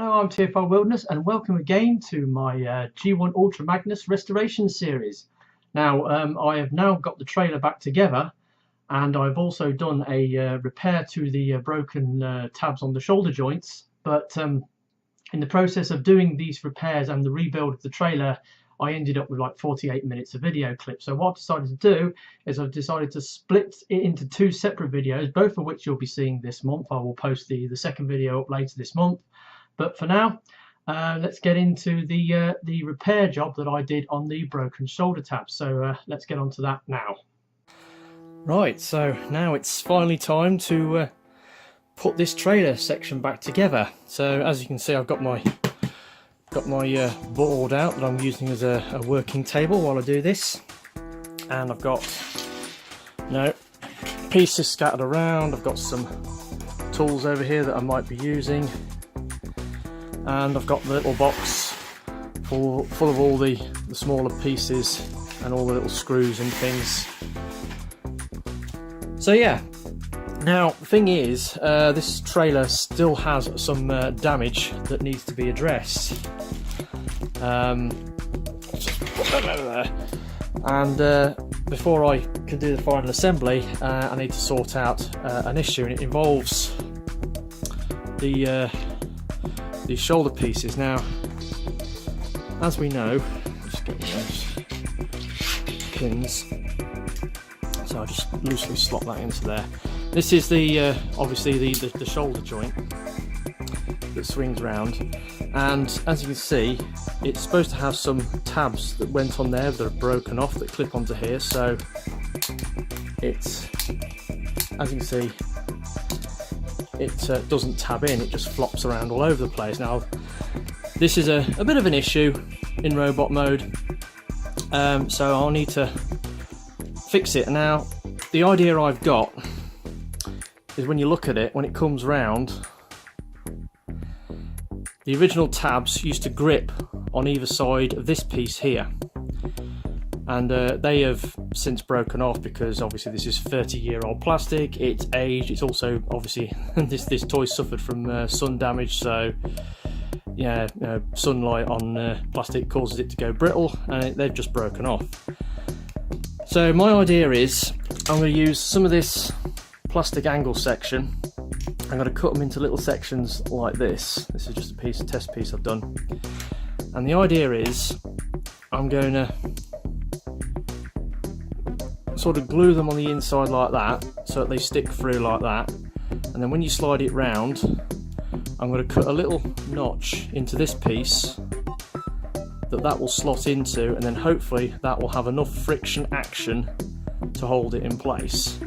Hello, I'm TFR Wilderness and welcome again to my G1 Ultra Magnus restoration series. Now, I have now got the trailer back together and I've also done a repair to the broken tabs on the shoulder joints, but in the process of doing these repairs and the rebuild of the trailer, I ended up with like 48 minutes of video clip. So what I've decided to do is I've decided to split it into two separate videos, both of which you'll be seeing this month. I will post the second video up later this month. But for now, let's get into the repair job that I did on the broken shoulder tabs. So let's get on to that now. Right, so now it's finally time to put this trailer section back together. So as you can see, I've got my board out that I'm using as a working table while I do this, and I've got pieces scattered around. I've got some tools over here that I might be using. And I've got the little box full of all the smaller pieces and all the little screws and things. So yeah, now the thing is, this trailer still has some damage that needs to be addressed. Just put that over there. And before I can do the final assembly, I need to sort out an issue, and it involves these shoulder pieces. Now, as we know, just get those pins, so I just loosely slot that into there. This is the obviously the shoulder joint that swings round, and as you can see, it's supposed to have some tabs that went on there that are broken off that clip onto here. So it's, as you can see, it doesn't tab in, it just flops around all over the place. Now, this is a bit of an issue in robot mode, so I'll need to fix it. Now, the idea I've got is when you look at it, when it comes round, the original tabs used to grip on either side of this piece here, and they have since broken off because obviously this is 30-year-old plastic. It's aged. It's also obviously this toy suffered from sun damage, so yeah, sunlight on plastic causes it to go brittle, and they've just broken off. So my idea is I'm going to use some of this plastic angle section. I'm going to cut them into little sections like this. This is just a test piece I've done, and the idea is I'm going to sort of glue them on the inside like that, so that they stick through like that, and then when you slide it round, I'm going to cut a little notch into this piece that will slot into, and then hopefully that will have enough friction action to hold it in place.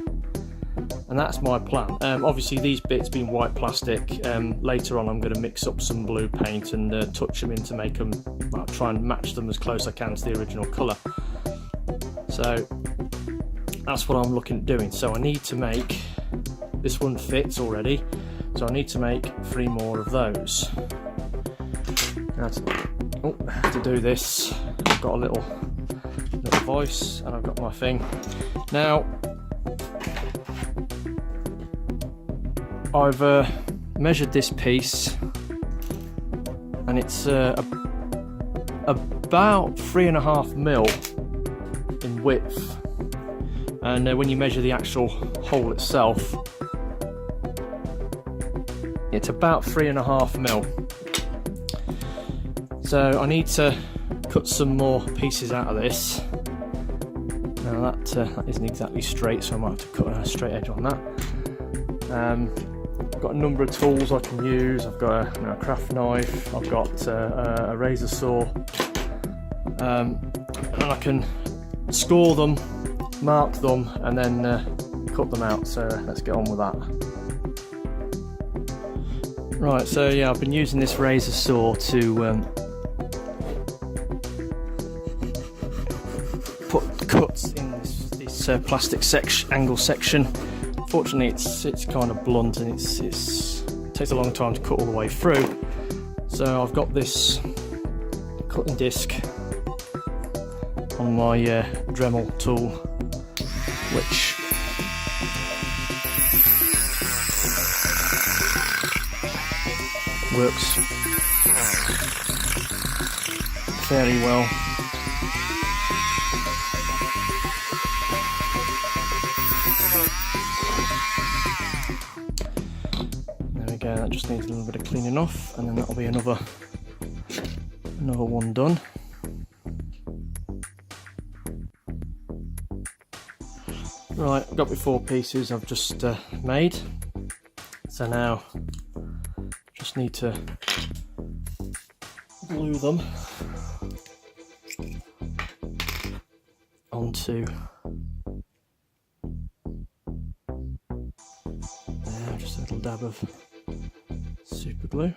And that's my plan. Obviously these bits being white plastic, later on I'm going to mix up some blue paint and touch them in to make them, well, try and match them as close as I can to the original colour. So that's what I'm looking at doing. So I need to make, this one fits already, so I need to make 3 more of those. Now to do this, I've got a little vise and I've got my thing. Now I've measured this piece, and it's about 3.5 mil in width. And when you measure the actual hole itself, it's about 3.5 mil. So I need to cut some more pieces out of this. Now that isn't exactly straight, so I might have to cut a straight edge on that. I've got a number of tools I can use. I've got a craft knife, I've got a razor saw, and I can score them, mark them, and then cut them out. So let's get on with that. Right, so yeah, I've been using this razor saw to put cuts in this plastic angle section. Fortunately, it's kind of blunt, and it takes a long time to cut all the way through. So I've got this cutting disc on my Dremel tool, which works fairly well. There we go, that just needs a little bit of cleaning off, and then that'll be another one done. Right, I've got my 4 pieces I've just made, so now just need to glue them onto there, just a little dab of super glue.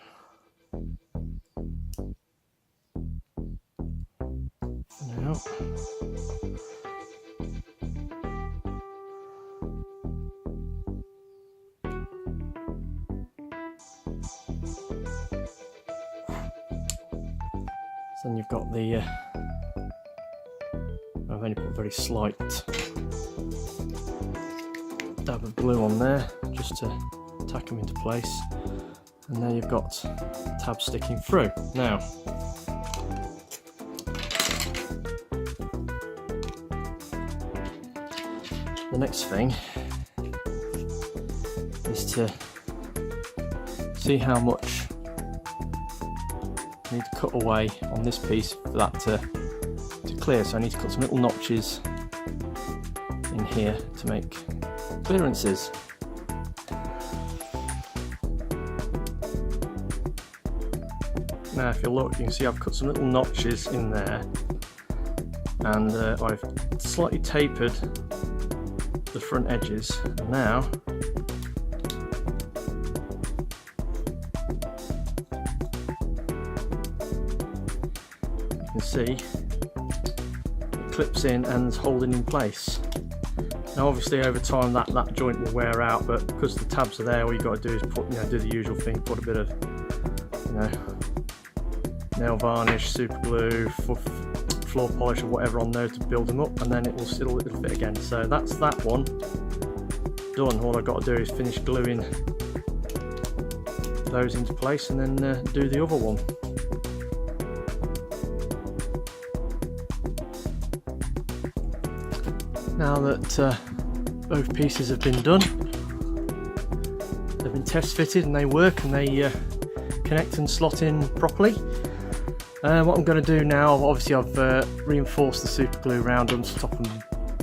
Now then you've got the I've only put a very slight dab of glue on there just to tack them into place, and there you've got tabs sticking through. Now the next thing is to see how much I need to cut away on this piece for that to clear. So I need to cut some little notches in here to make clearances. Now if you look, you can see I've cut some little notches in there, and I've slightly tapered the front edges. And now you can see it clips in and is holding in place. Now obviously over time that joint will wear out, but because the tabs are there, all you've got to do is put, do the usual thing, put a bit of nail varnish, super glue, floor polish or whatever on there to build them up, and then it'll fit again. So that's that one done. All I've got to do is finish gluing those into place and then do the other one. Now that both pieces have been done, they've been test fitted and they work and they connect and slot in properly. What I'm going to do now, obviously I've reinforced the super glue around them to stop them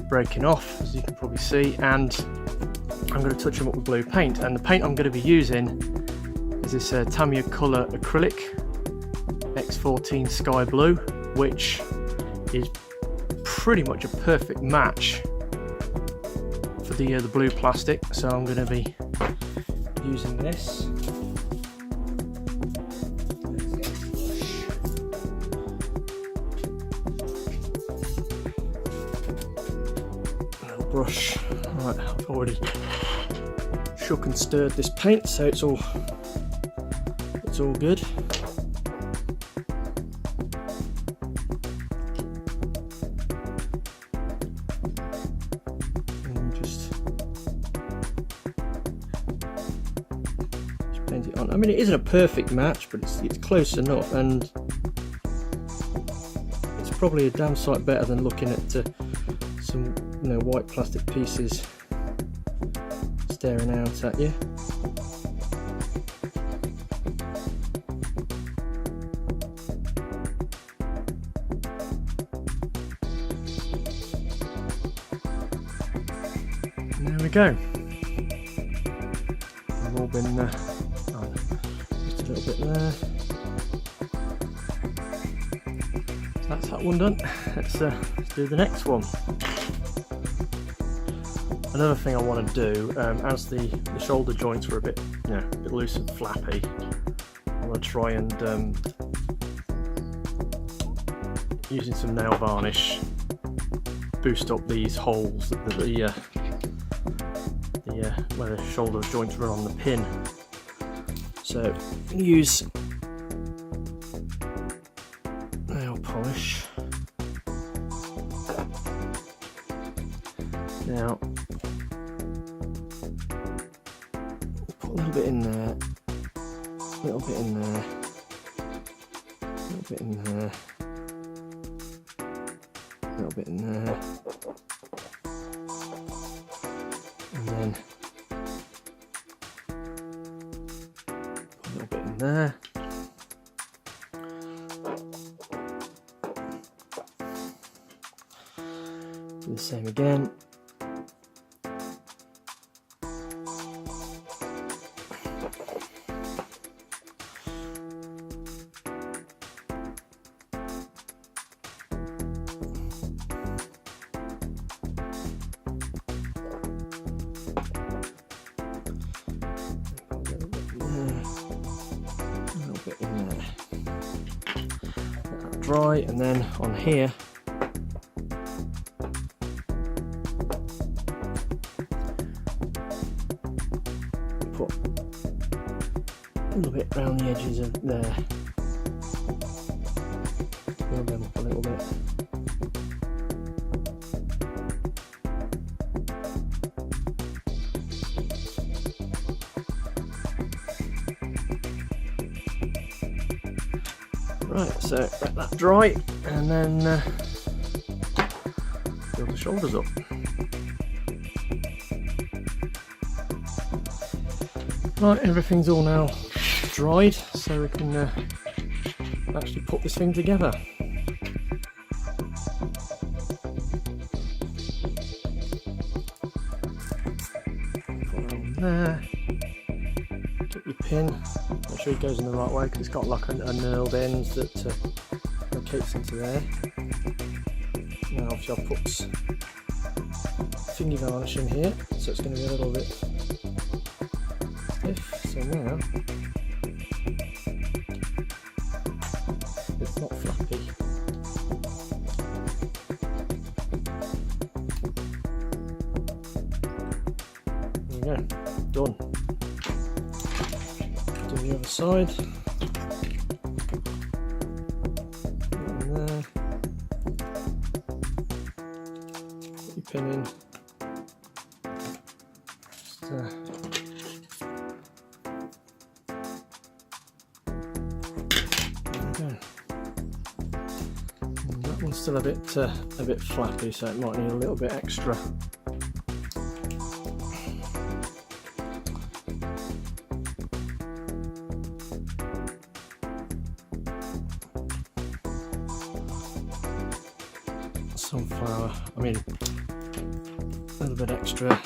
breaking off, as you can probably see, and I'm going to touch them up with blue paint. And the paint I'm going to be using is this Tamiya Colour Acrylic X14 Sky Blue, which is pretty much a perfect match for the blue plastic. So I'm going to be using this. Brush. Right, I've already shook and stirred this paint, so it's all good. And just paint it on. I mean, it isn't a perfect match, but it's close enough, and it's probably a damn sight better than looking at some white plastic pieces staring out at you. And there we go. They've all been just a little bit there. That's that one done. Let's do the next one. Another thing I want to do, as the shoulder joints were a bit loose and flappy, I want to try and using some nail varnish boost up these holes where the shoulder joints run on the pin. So use nail polish. Now put a little bit in there, a little bit in there, little bit in there, a little bit in there, and then a little bit in there. Do the same again. Dry, and then on here put a little bit around the edges of there, build them up a little bit. Right, so let that dry, and then build the shoulders up. Right, everything's all now dried, so we can actually put this thing together. Put it on there. Get your pin. Make sure it goes in the right way because it's got like a knurled end that locates into there. Now obviously I'll put finger varnish in here, so it's going to be a little bit stiff. So now it's not flappy. There we go, done. Do the other side. And there. Put your pin in. Just, there we go. And that one's still a bit flappy, so it might need a little bit extra. Sunflower, I mean a little bit extra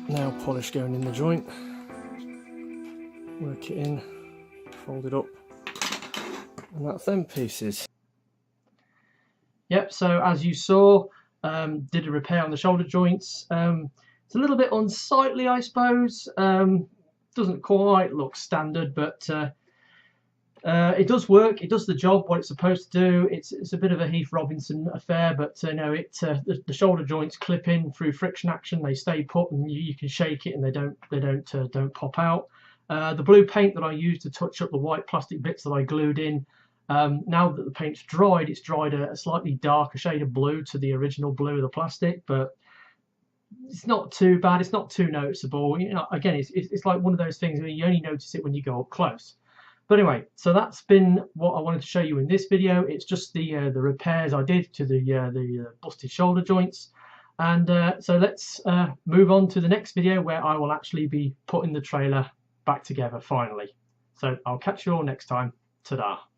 nail polish going in the joint. Work it in, fold it up, and that's them pieces. Yep, so as you saw, did a repair on the shoulder joints. It's a little bit unsightly, I suppose. Doesn't quite look standard, but it does work. It does the job, what it's supposed to do. It's a bit of a Heath Robinson affair, but no, the shoulder joints clip in through friction action. They stay put, and you can shake it, and they don't pop out. The blue paint that I used to touch up the white plastic bits that I glued in. Now that the paint's dried, it's dried a slightly darker shade of blue to the original blue of the plastic, but it's not too bad. It's not too noticeable. You know, again, it's like one of those things where you only notice it when you go up close. But anyway, so that's been what I wanted to show you in this video. It's just the repairs I did to the busted shoulder joints. And so let's move on to the next video where I will actually be putting the trailer back together finally. So I'll catch you all next time. Ta-da.